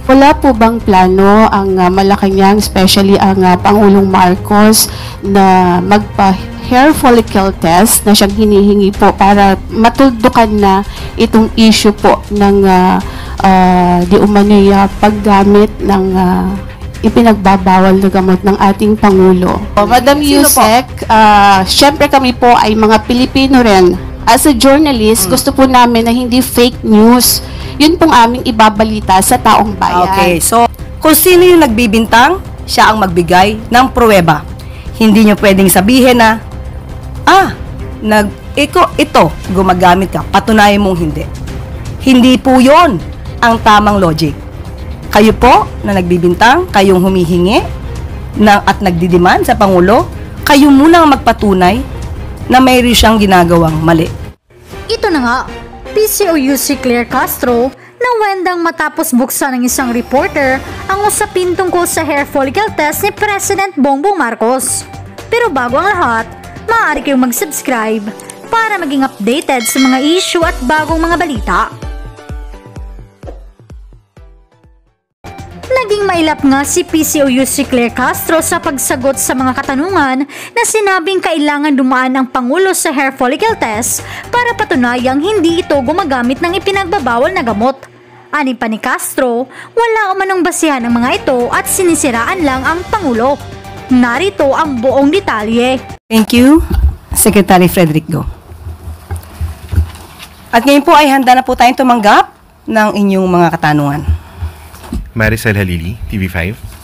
Wala po bang plano ang Malacanang, especially ang Pangulong Marcos, na magpa-hair follicle test na siyang hinihingi po para matuldukan na itong issue po ng di umano'y paggamit ng ipinagbabawal na gamot ng ating Pangulo. Madam Yusek, syempre kami po ay mga Pilipino rin. As a journalist, gusto po namin na hindi fake news. Yun pong aming ibabalita sa taong bayan. Okay, so kung sino yung nagbibintang, siya ang magbigay ng pruweba. Hindi nyo pwedeng sabihin na, ito, gumagamit ka, patunayan mong hindi. Hindi po yon ang tamang logic. Kayo po na nagbibintang, kayong humihingi at nagdidiman sa Pangulo, kayo muna ang magpatunay na mayroon siyang ginagawang mali. Ito na nga, PCOU si Claire Castro nang wendang matapos buksan ng isang reporter ang usapin tungkol sa hair follicle test ni President Bongbong Marcos. Pero bago ang lahat, maaari kayong mag-subscribe para maging updated sa mga issue at bagong mga balita. Naging mailap nga si PCOU si Claire Castro sa pagsagot sa mga katanungan na sinabing kailangan dumaan ang Pangulo sa hair follicle test para patunayang hindi ito gumagamit ng ipinagbabawal na gamot. Ani pa ni Castro, wala umanong basihan ng mga ito at sinisiraan lang ang Pangulo. Narito ang buong detalye. Thank you, Secretary Frederick Go. At ngayon po ay handa na po tayong tumanggap ng inyong mga katanungan. Maricel Halili, TV5.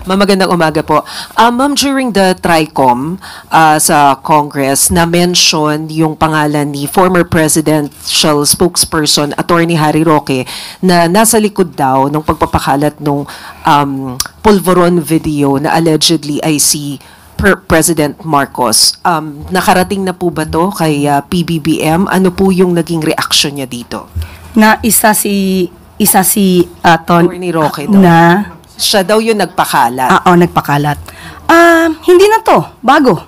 Magandang umaga po. Ma'am, during the TRICOM sa Congress, na-mention yung pangalan ni former presidential spokesperson, Attorney Harry Roque, na nasa likod daw ng pagpapakalat ng pulveron video na allegedly ay si President Marcos. Nakarating na po ba to kay PBBM? Ano po yung naging reaction niya dito? Na isa si Attorney Roque daw. Na siya daw yung nagpakalat. Oo, nagpakalat. Hindi na to, bago.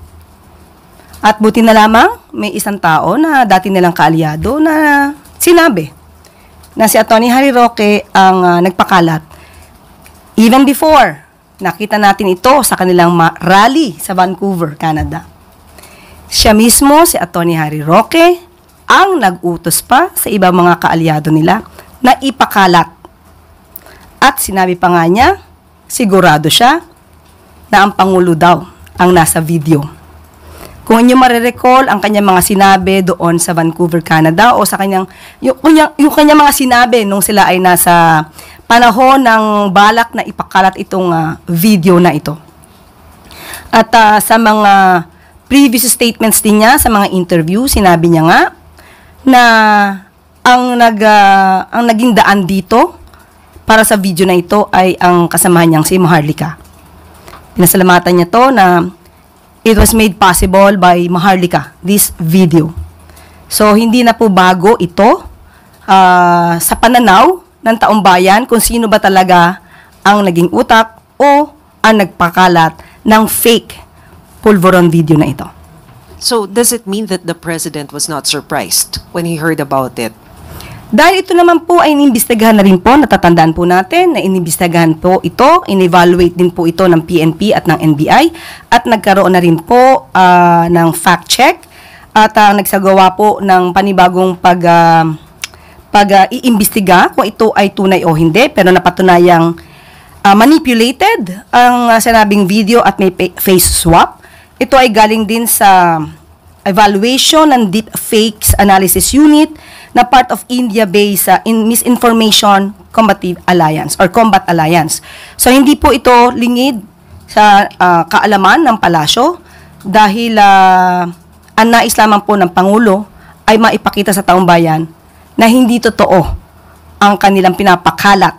At buti na lamang, may isang tao na dati nilang kaalyado na sinabi na si Attorney Harry Roque ang nagpakalat. Even before, nakita natin ito sa kanilang rally sa Vancouver, Canada. Siya mismo, si Attorney Harry Roque, ang nag-utos pa sa ibang mga kaalyado nila na ipakalat. At sinabi pa nga niya, sigurado siya na ang Pangulo daw ang nasa video. Kung inyo marirecall ang kanyang mga sinabi doon sa Vancouver, Canada, o sa kanyang, yung kanyang mga sinabi nung sila ay nasa panahon ng balak na ipakalat itong video na ito. At sa mga previous statements din niya, sa mga interview, sinabi niya nga na ang naging daan dito para sa video na ito ay ang kasamahan niyang si Maharlika. Pinasalamatan niya to na it was made possible by Maharlika, this video. So, hindi na po bago ito sa pananaw ng taong bayan kung sino ba talaga ang naging utak o ang nagpakalat ng fake pulveron video na ito. So, does it mean that the President was not surprised when he heard about it? Dahil ito naman po ay inimbestigahan na rin po, natatandaan po natin na inimbestigahan po ito, in-evaluate din po ito ng PNP at ng NBI at nagkaroon na rin po ng fact check at nagsagawa po ng panibagong pag-iimbestiga kung ito ay tunay o hindi, pero napatunayang manipulated ang sinabing video at may face swap. Ito ay galing din sa evaluation ng Deep Fakes Analysis Unit na part of India-based in Misinformation Combative Alliance or Combat Alliance. So, hindi po ito lingid sa kaalaman ng palasyo dahil ang nais lamang po ng Pangulo ay maipakita sa taong bayan na hindi totoo ang kanilang pinapakalat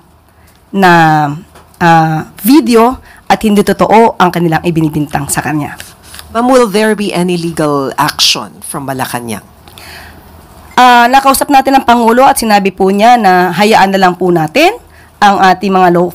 na video at hindi totoo ang kanilang ibinibintang sa kanya. Ma'am, will there be any legal action from Malacanang? Nakausap natin ang Pangulo at sinabi po niya na hayaan na lang po natin ang ating mga law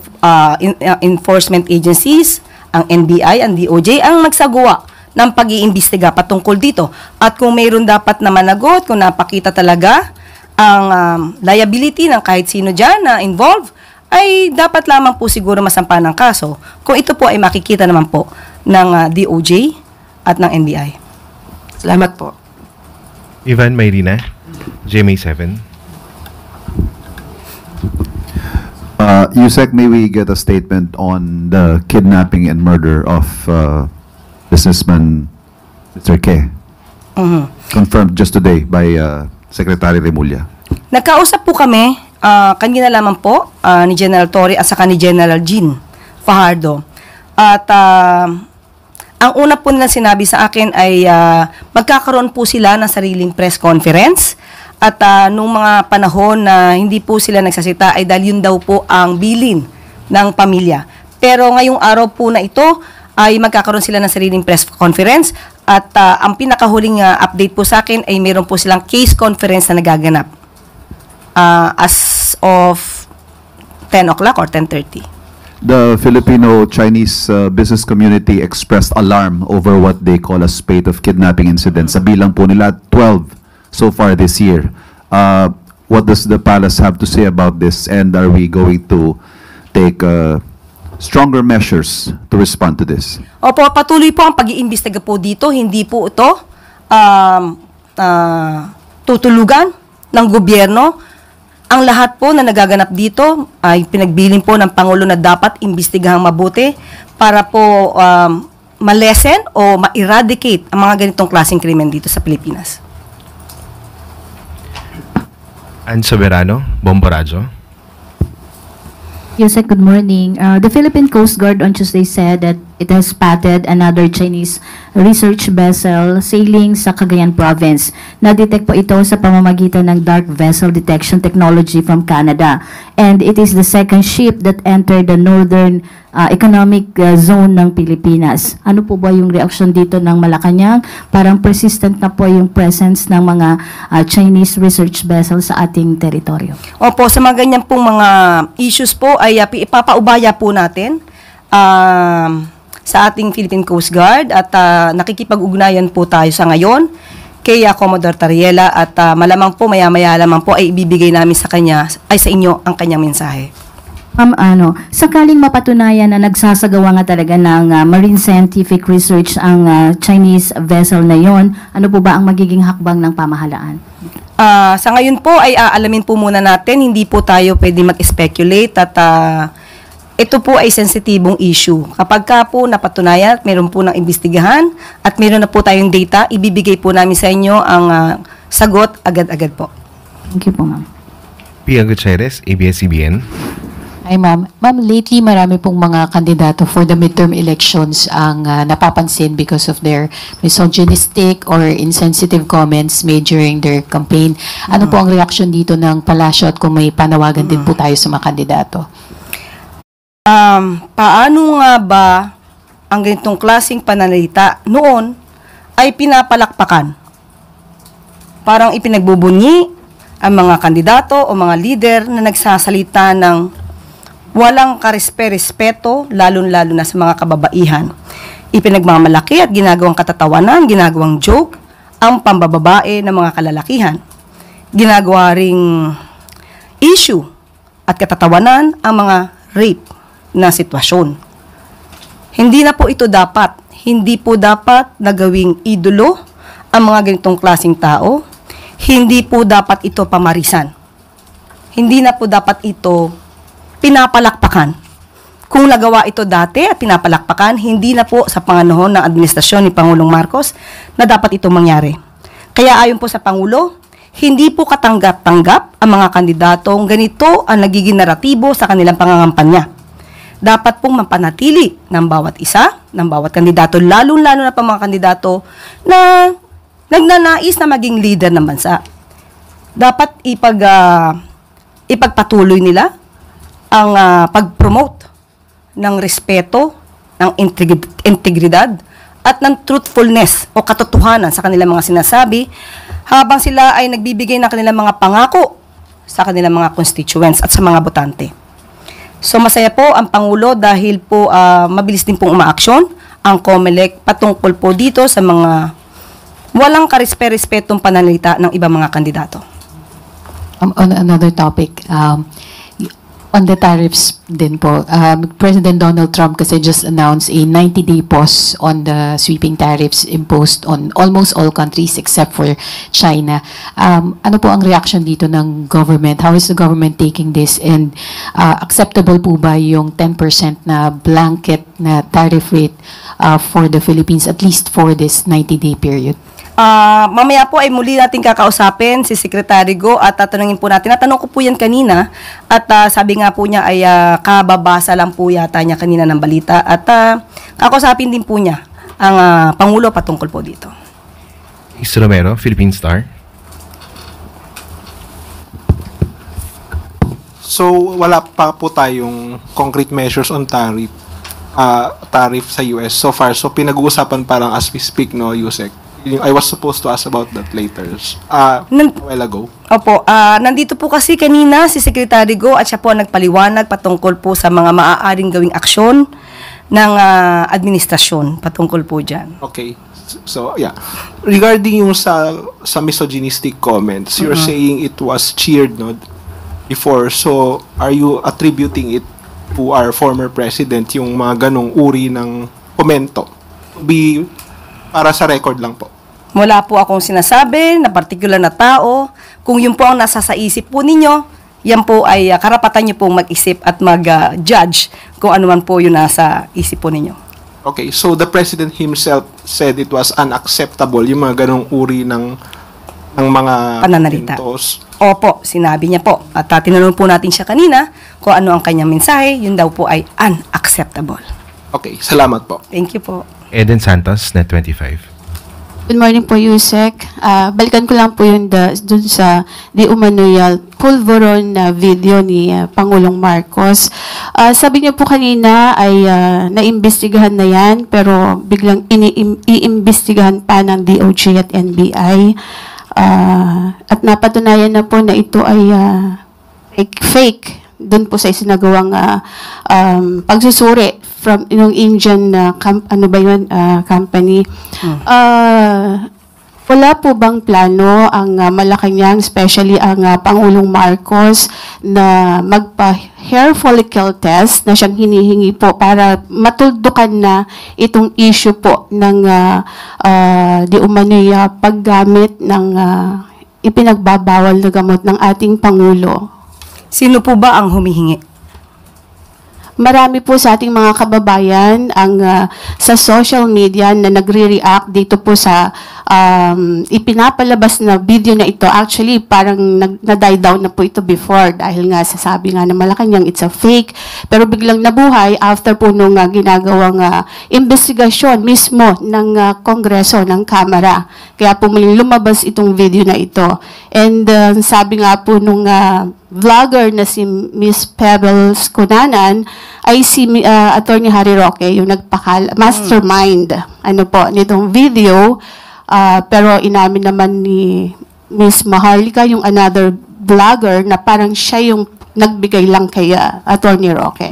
enforcement agencies, ang NBI, ang DOJ, ang magsagawa ng pag-iimbestiga patungkol dito. At kung mayroon dapat na managot, kung napakita talaga ang liability ng kahit sino dyan na involved, ay dapat lamang po siguro masampa ng kaso kung ito po ay makikita naman po ng DOJ at ng NBI. Salamat po. Ivan Mayrina, GMA 7. Yusek, may we get a statement on the kidnapping and murder of businessman Mr. K? Confirmed just today by Secretary Remulla. Nagkausap po kami, kanina lamang po, ni General Torre at saka ni General Jean Fajardo. At ang una po nilang sinabi sa akin ay magkakaroon po sila ng sariling press conference. At nung mga panahon na hindi po sila nagsasita ay dahil yun daw po ang bilin ng pamilya. Pero ngayong araw po na ito ay magkakaroon sila ng sariling press conference at ang pinakahuling update po sa akin ay meron po silang case conference na nagaganap as of 10 o'clock or 10:30. The Filipino-Chinese business community expressed alarm over what they call a spate of kidnapping incidents. Sa bilang po nila, 12 so far this year. What does the palace have to say about this, and are we going to take stronger measures to respond to this? Opo, patuloy po ang pag-iimbestiga po dito. Hindi po ito tutulugan ng gobyerno. Ang lahat po na nagaganap dito ay pinagbilin po ng Pangulo na dapat imbestigahang mabuti para po malesen o ma-eradicate ang mga ganitong klaseng krimen dito sa Pilipinas. Ann Soberano, Bomborazo. Yusek, good morning. The Philippine Coast Guard on Tuesday said that it has spotted another Chinese research vessel sailing sa Cagayan Province. Na-detect po ito sa pamamagitan ng dark vessel detection technology from Canada. And it is the second ship that entered the northern economic zone ng Pilipinas. Ano po ba yung reaction dito ng Malacanang? Parang persistent na po yung presence ng mga Chinese research vessel sa ating teritoryo. Opo, sa mga ganyan pong mga issues po ay ipapaubaya po natin sa ating Philippine Coast Guard at nakikipag-ugnayan po tayo sa ngayon kay Commodore Tariela at malamang po maya-maya lamang po ay ibibigay namin sa kanya ay sa inyo ang kanyang mensahe. Sakaling mapatunayan na nagsasagawa nga talaga ng marine scientific research ang Chinese vessel na yon, ano po ba ang magiging hakbang ng pamahalaan? Sa ngayon po ay aalamin po muna natin, hindi po tayo pwede mag-speculate at ito po ay sensitibong issue. Kapag ka po napatunayan at meron po ng imbestigahan at meron na po tayong data, ibibigay po namin sa inyo ang sagot agad-agad po. Thank you po, ma'am. Pia Gutierrez, ABS-CBN. Ay ma'am. Ma'am, lately marami pong mga kandidato for the midterm elections ang napapansin because of their misogynistic or insensitive comments made during their campaign. Ano po ang reaction dito ng palasyo at kung may panawagan din po tayo sa mga kandidato? Paano nga ba ang ganitong klaseng pananalita noon ay pinapalakpakan? Parang ipinagbubunyi ang mga kandidato o mga leader na nagsasalita ng walang karespe-respeto, lalo-lalo na sa mga kababaihan. Ipinagmamalaki at ginagawang katatawanan, ginagawang joke, ang pambababae ng mga kalalakihan. Ginagawa ring issue at katatawanan ang mga rape na sitwasyon. Hindi na po ito dapat. Hindi po dapat nagawing idolo ang mga ganitong klaseng tao. Hindi po dapat ito pamarisan. Hindi na po dapat ito pinapalakpakan. Kung nagawa ito dati at pinapalakpakan, hindi na po sa panganahon ng administrasyon ni Pangulong Marcos na dapat itong mangyari. Kaya ayon po sa Pangulo, hindi po katanggap-tanggap ang mga kandidatong ganito ang nagiging naratibo sa kanilang pangangampanya. Dapat pong mapanatili ng bawat isa, ng bawat kandidato, lalo-lalo na pa mga kandidato na nagnanais na maging leader ng bansa. Dapat ipagpatuloy nila ang pag-promote ng respeto, ng integridad, at ng truthfulness o katotohanan sa kanilang mga sinasabi habang sila ay nagbibigay ng kanilang mga pangako sa kanilang mga constituents at sa mga botante. So masaya po ang Pangulo dahil po mabilis din pong umaaksyon ang COMELEC patungkol po dito sa mga walang karespe-respetong pananalita ng ibang mga kandidato. On another topic, On the tariffs din po, President Donald Trump kasi just announced a 90-day pause on the sweeping tariffs imposed on almost all countries except for China. Ano po ang reaction dito ng government? How is the government taking this? And acceptable po ba yung 10% na blanket na tariff rate for the Philippines, at least for this 90-day period? Mamaya po ay muli natin kakausapin si Secretary Go at tatanungin po natin. Natanong ko po yan kanina at sabi nga po niya ay kababasa lang po yata niya kanina ng balita at kakausapin din po niya ang Pangulo patungkol po dito. Is Romero, Philippine Star. So, wala pa po tayong concrete measures on tariff sa US so far. So, pinag-uusapan parang as we speak, no, Yusek? I was supposed to ask about that later. A while ago. Opo, nandito po kasi kanina si Secretary Go at siya po nagpaliwanag patungkol po sa mga maaaring gawing aksyon ng administrasyon patungkol po dyan. Okay. So, yeah. Regarding yung sa misogynistic comments, you're saying it was cheered, no, before. So, are you attributing it to our former president, yung mga ganong uri ng komento? Para sa record lang po. Wala po akong sinasabi na particular na tao. Kung yun po ang nasa sa isip po ninyo, yan po ay karapatan nyo pong mag-isip at mag-judge kung ano man po yun nasa isip po ninyo. Okay, so the president himself said it was unacceptable yung mga ganong uri ng mga pananalita. mentos. Opo, sinabi niya po. At tinanong po natin siya kanina kung ano ang kanyang mensahe, yun daw po ay unacceptable. Okay, salamat po. Thank you po. Eden Santos, Net 25. Good morning po, Yusek. Balikan ko lang po yun dun sa di umano'y pulveron na video ni Pangulong Marcos. Sabi niyo po kanina ay naimbestigahan na yan, pero biglang iimbestigahan pa ng DOJ at NBI. At napatunayan na po na ito ay fake. Doon po sa isinagawang pagsusuri from yung Indian company. Wala po bang plano ang Malacanang, especially ang Pangulong Marcos, na magpa-hair follicle test na siyang hinihingi po para matuldukan na itong issue po ng di umano'y paggamit ng ipinagbabawal na gamot ng ating Pangulo? Sino po ba ang humihingi? Marami po sa ating mga kababayan ang sa social media na nagre-react dito po sa ipinapalabas na video na ito. Actually, parang na-die down na po ito before dahil nga sasabi nga na Malacanang it's a fake. Pero biglang nabuhay after po nung ginagawang investigasyon mismo ng Kongreso, ng Kamara. Kaya po muling lumabas itong video na ito. And sabi nga po nung vlogger na si Miss Pebbles Cunanan ay si Attorney Harry Roque, yung mastermind nitong video. Pero inamin naman ni Miss Maharlika, yung another vlogger, na parang siya yung nagbigay lang kay Attorney Roque.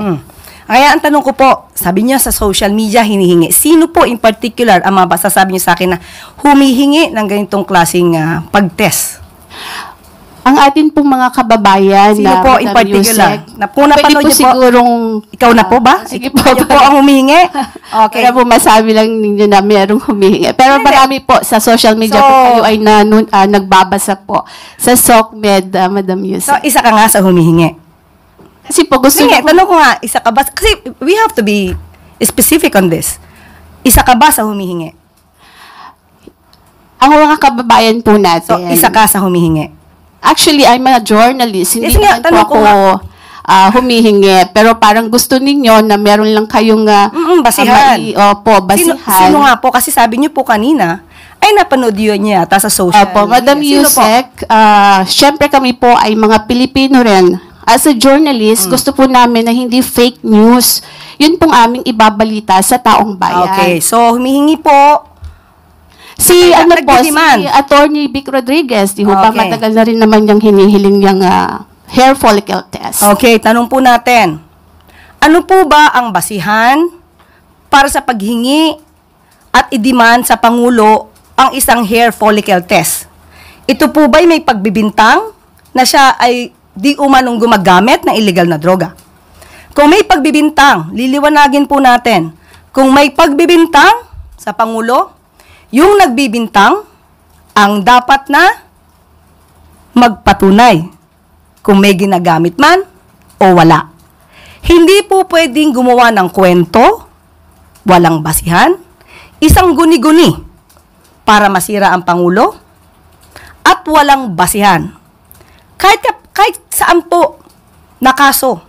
Kaya ang tanong ko po, sabi niyo sa social media hinihingi. Sino po in particular ang masasabi niyo sa akin na humihingi ng ganitong klaseng pag-test? Ang atin pong mga kababayan Sino na po in particular? Kung napanood niyo po, sigurong ikaw na po ba? Sige po. Kayo po ang humihingi? Okay. Kaya po masabi lang ninyo na mayroong humihingi. Pero marami po sa social media po kayo ay nagbabasa po sa SOCMED, Madam Yusek. So, isa ka nga sa humihingi. Kasi po gusto Sige, tanong ko nga, isa ka ba? Kasi we have to be specific on this. Isa ka ba sa humihingi? Ang mga kababayan po natin. So, isa ka sa humihingi? Actually, I'm a journalist. Hindi Yes, nga, naman po ako humihingi. Pero parang gusto ninyo na meron lang kayong basihan. Opo, basihan. Sino nga po? Kasi sabi niyo po kanina, ay napanood yun niya yata sa social Opo, media. Madam Yusek, syempre kami po ay mga Pilipino rin. As a journalist, gusto po namin na hindi fake news. Yun pong aming ibabalita sa taong bayan. Okay, so humihingi po si nagdidemand. si Attorney Vic Rodriguez, di ho ba Okay. matagal na rin naman niyang hinihiling niyang hair follicle test. Okay, tanong po natin. Ano po ba ang basihan para sa paghingi at i-demand sa Pangulo ang isang hair follicle test? Ito po ba'y may pagbibintang na siya ay di umanong gumagamit ng illegal na droga. Kung may pagbibintang, liliwanagin po natin, kung may pagbibintang sa Pangulo, yung nagbibintang ang dapat na magpatunay kung may ginagamit man o wala. Hindi po pwedeng gumawa ng kwento, walang basihan, isang guni-guni para masira ang Pangulo, at walang basihan. Kahit saan po na kaso,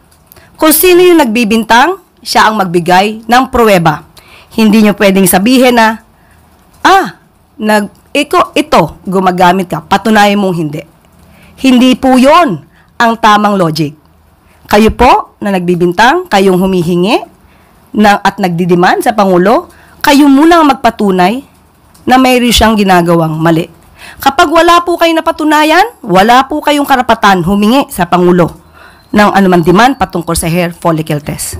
kung sino yung nagbibintang, siya ang magbigay ng pruweba. Hindi nyo pwedeng sabihin na, ito, gumagamit ka, patunayan mong hindi. Hindi po yon ang tamang logic. Kayo po na nagbibintang, kayong humihingi at nagdidiman sa Pangulo, kayo muna ang magpatunay na mayroon siyang ginagawang mali. Kapag wala po kayong napatunayan, wala po kayong karapatan humingi sa Pangulo ng anumang demand patungkol sa hair follicle test.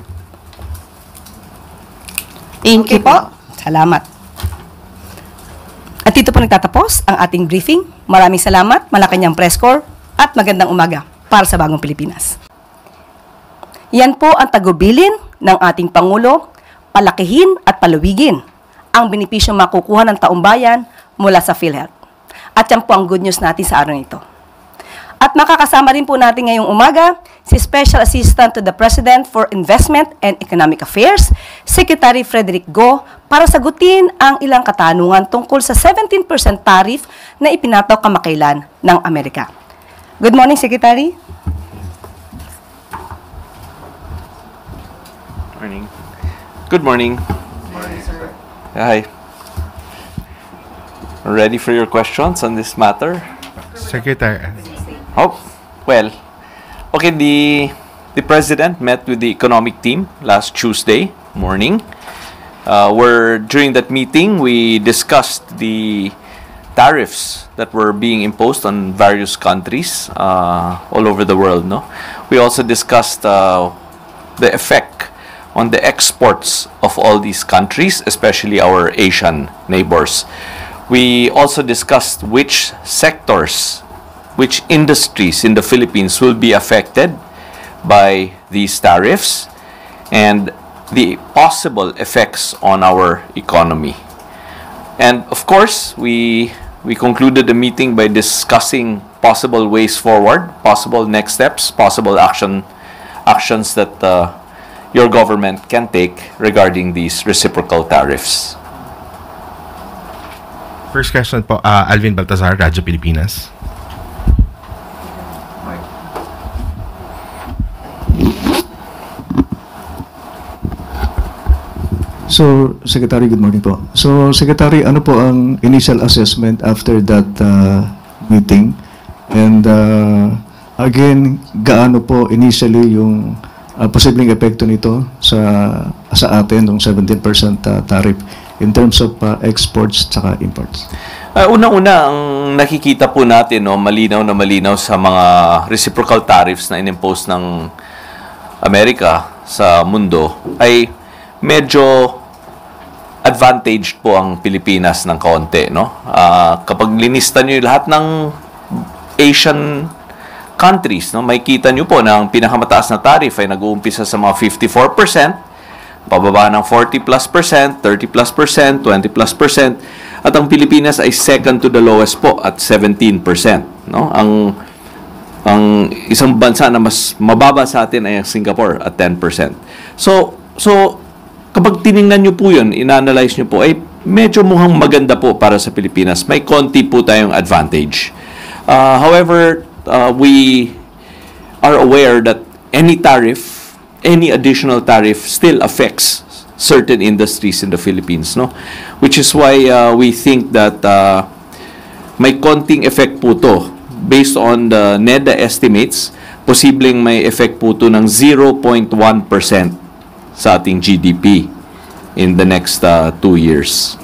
Thank you po. Salamat. At dito po nagtatapos ang ating briefing. Maraming salamat, Malacanang Press Corps, at magandang umaga para sa Bagong Pilipinas. Yan po ang tagubilin ng ating Pangulo, palakihin at palawigin ang benepisyong makukuha ng taong bayan mula sa PhilHealth. At yan po ang good news natin sa araw nito. At makakasama rin po natin ngayong umaga si Special Assistant to the President for Investment and Economic Affairs, Secretary Frederick Go, para sagutin ang ilang katanungan tungkol sa 17% tariff na ipinataw kamakailan ng Amerika. Good morning, Secretary. Morning. Good morning. Good morning, sir. Hi. Ready for your questions on this matter? Secretary. Oh, well, okay, the president met with the economic team last Tuesday morning. Where during that meeting, we discussed the tariffs that were being imposed on various countries all over the world. No, we also discussed the effect on the exports of all these countries, especially our Asian neighbors. We also discussed which sectors, which industries in the Philippines will be affected by these tariffs and the possible effects on our economy. And of course, we concluded the meeting by discussing possible ways forward, possible next steps, possible actions that your government can take regarding these reciprocal tariffs. First question po, Alvin Baltazar, Radyo Pilipinas. So, Secretary, good morning po. So, Secretary, ano po ang initial assessment after that meeting? And again, gaano po initially yung posibleng epekto nito sa atin, yung 17% tariff in terms of exports tsaka imports? Unang-una, ang nakikita po natin, no, malinaw na malinaw sa mga reciprocal tariffs na inimpose ng Amerika sa mundo, ay medyo advantaged po ang Pilipinas ng kaunti, no? Kapag linista nyo lahat ng Asian countries, no, may kita nyo po na ang pinakamataas na tariff ay nag-uumpisa sa mga 54%, pababa ng 40+%, 30+%, 20+%, at ang Pilipinas ay second to the lowest po at 17%, no? Ang isang bansa na mas mababa sa atin ay ang Singapore at 10%. So kapag tiningnan nyo po yun, in-analyze nyo po, ay medyo mukhang maganda po para sa Pilipinas. May konti po tayong advantage. However, we are aware that any tariff, any additional tariff still affects certain industries in the Philippines, no? Which is why we think that may konting effect po to. Based on the NEDA estimates, posibleng may effect po to ng 0.1% sa ating GDP in the next 2 years.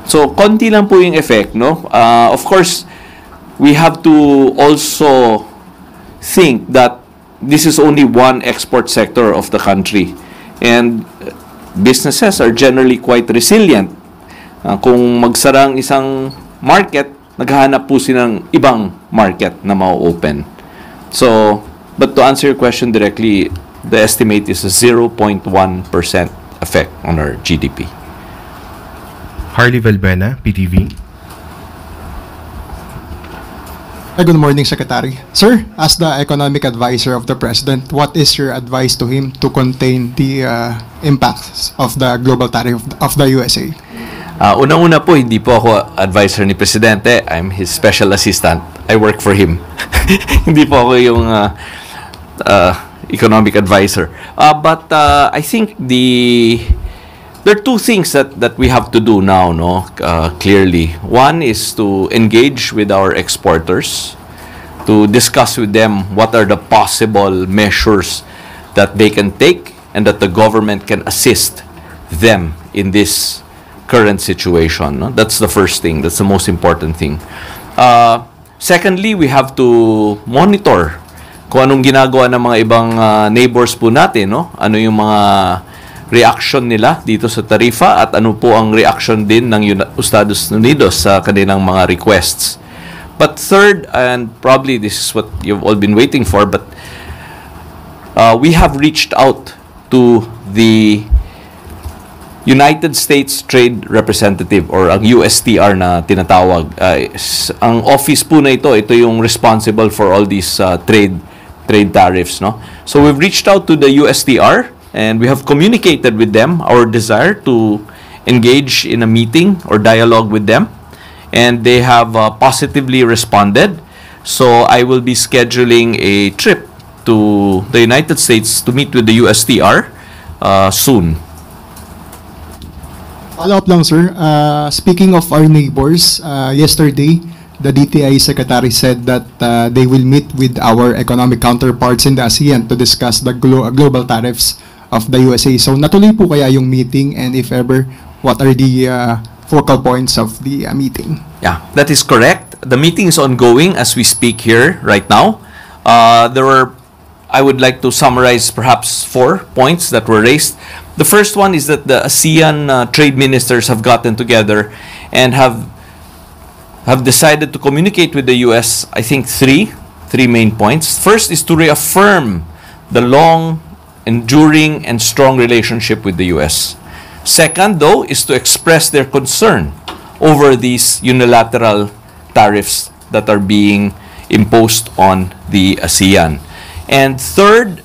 So, konti lang po yung effect, no? Of course, we have to also think that this is only one export sector of the country. And businesses are generally quite resilient. Kung magsara ang isang market, naghahanap po silang ibang market na ma-open. So, but to answer your question directly, the estimate is a 0.1% effect on our GDP. Harley Valbuena, PTV. Good morning, Secretary. Sir, as the economic advisor of the President, what is your advice to him to contain the impacts of the global tariff of the USA? Unang-una po, hindi po ako advisor ni Presidente. I'm his special assistant. I work for him. Hindi po ako yung economic advisor. But I think there are two things that we have to do now, clearly. One is to engage with our exporters, to discuss with them what are the possible measures that they can take and that the government can assist them in this current situation. No? That's the first thing. That's the most important thing. Secondly, we have to monitor kung anong ginagawa ng mga ibang neighbors po natin. No? Ano yung mga reaction nila dito sa tarifa at ano po ang reaction din ng Estados Unidos sa kanilang mga requests. But third, and probably this is what you've all been waiting for, but we have reached out to the United States Trade Representative or ang USTR na tinatawag. Ang office po na ito yung responsible for all these trade tariffs. No? So we've reached out to the USTR and we have communicated with them our desire to engage in a meeting or dialogue with them. And they have positively responded. So I will be scheduling a trip to the United States to meet with the USTR soon. Follow-up lang, sir. Speaking of our neighbors, yesterday, the DTI Secretary said that they will meet with our economic counterparts in the ASEAN to discuss the global tariffs of the USA. So natuloy po kaya yung meeting, and if ever, what are the focal points of the meeting? Yeah, that is correct. The meeting is ongoing as we speak here right now. I would like to summarize perhaps 4 points that were raised. The first one is that the ASEAN trade ministers have gotten together and have decided to communicate with the US, I think three main points. First is to reaffirm the long, enduring, and strong relationship with the US. Second, though, is to express their concern over these unilateral tariffs that are being imposed on the ASEAN. And third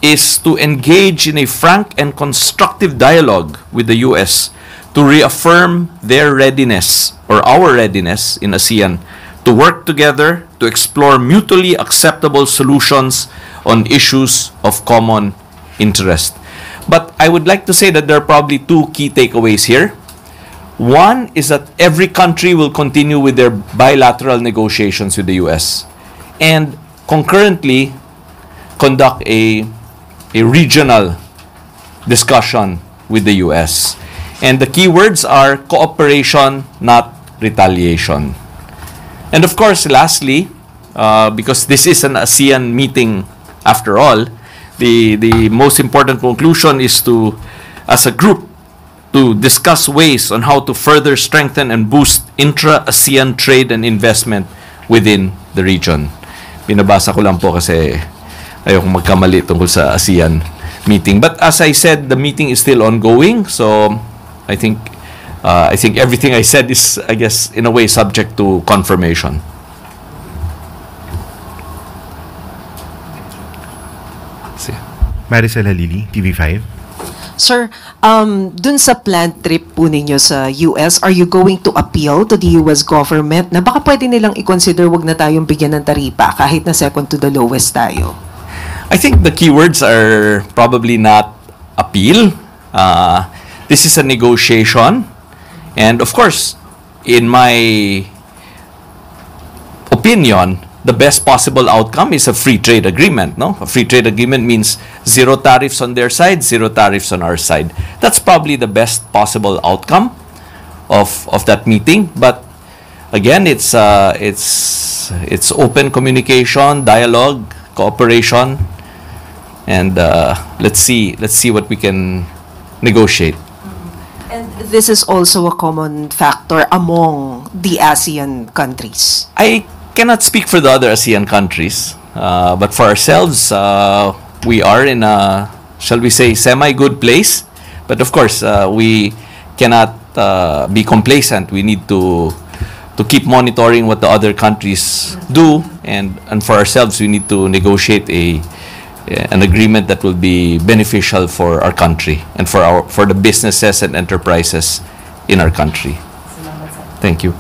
is to engage in a frank and constructive dialogue with the US to reaffirm their readiness or our readiness in ASEAN to work together to explore mutually acceptable solutions on issues of common interest. But I would like to say that there are probably 2 key takeaways here. One is that every country will continue with their bilateral negotiations with the US and concurrently conduct a regional discussion with the US. And the key words are cooperation, not retaliation. And of course, lastly, because this is an ASEAN meeting after all, the most important conclusion is to, as a group, to discuss ways on how to further strengthen and boost intra-ASEAN trade and investment within the region. Binabasa ko lang po kasi ayokong magkamali tungkol sa ASEAN meeting. But as I said, the meeting is still ongoing. So I think everything I said is, I guess, in a way subject to confirmation. Maricel Halili, TV5. Sir, dun sa planned trip po ninyo sa US, are you going to appeal to the US government na baka pwede nilang i-consider wag na tayong bigyan ng taripa kahit na second to the lowest tayo? I think the keywords are probably not appeal. This is a negotiation. And of course, in my opinion, the best possible outcome is a free trade agreement. No? A free trade agreement means 0 tariffs on their side, 0 tariffs on our side. That's probably the best possible outcome of that meeting. But again, it's open communication, dialogue, cooperation, and let's see what we can negotiate. And this is also a common factor among the ASEAN countries. I cannot speak for the other ASEAN countries. But for ourselves, we are in a, shall we say, semi-good place. But of course, we cannot be complacent. We need to keep monitoring what the other countries do, and for ourselves, we need to negotiate an agreement that will be beneficial for our country and for the businesses and enterprises in our country. Thank you.